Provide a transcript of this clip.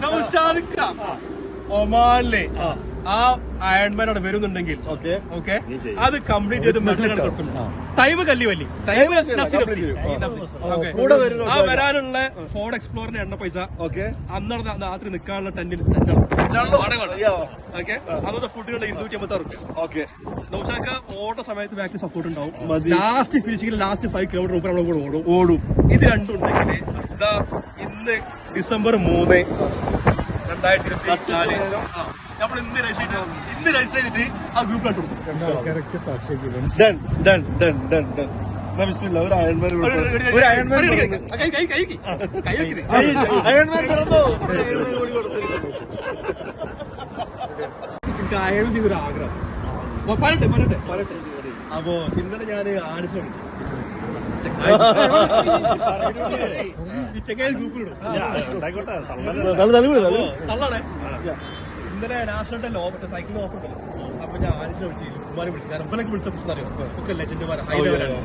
നൗഷാദിക്ക ഒമാനിലെ ആ അയൺമാനോട് വരുന്നുണ്ടെങ്കിൽ ഓക്കെ അത് കംപ്ലീറ്റ് ചെയ്ത് മെസ്സേജ് കൊടുക്കും. ടൈം കല്ലിവല്ലി ആ വരാനുള്ള ഫോർഡ് എക്സ്പ്ലോറിന്റെ എണ്ണ പൈസ അന്നട രാത്രി നിൽക്കാനുള്ള ടെന്റിന് ഓക്കെ അന്നത്തെ ഫുഡുകളുടെ 256 ഓക്കെ. നൗഷാക്ക ഓട്ട സമയത്ത് ബാക്കിൽ സപ്പോർട്ട് ഉണ്ടാവും. ലാസ്റ്റ് ഫിനിഷിംഗിൽ ലാസ്റ്റ് 5 കിലോമീറ്റർ നമ്മൾ കൂടെ ഓടും. ഇത് രണ്ടും ഉണ്ടെങ്കിൽ ഇതാ ഇന്ന് ഡിസംബർ 3, 2024 നമ്മൾ ഇന്ന് രജിസ്റ്റർ ചെയ്തിട്ട് ആ ഗ്രൂപ്പിലോട്ട് അയൺ ചെയ്തൊരു ആഗ്രഹം പറയട്ടെ. അപ്പോ ഇന്നലെ ഞാൻ ആൻസർ വിളിച്ചു ഈ ചെങ്ങായി ഗ്രൂപ്പിലിടും തള്ളാണേ. ഇന്നലെ നാഷണൽ ഡേ മറ്റേ സൈക്കിളിംഗ് ഓഫർ ഉണ്ടല്ലോ. അപ്പൊ ഞാൻ ആൻസർ വിളിച്ചു കുമാരി വിളിച്ചു. കാരണം ഇവനൊക്കെ വിളിച്ച പ്രശ്നം അറിയാം ഒക്കെ ലെജൻഡുമാരാണ്, ഹൈ ലെവലാണ്.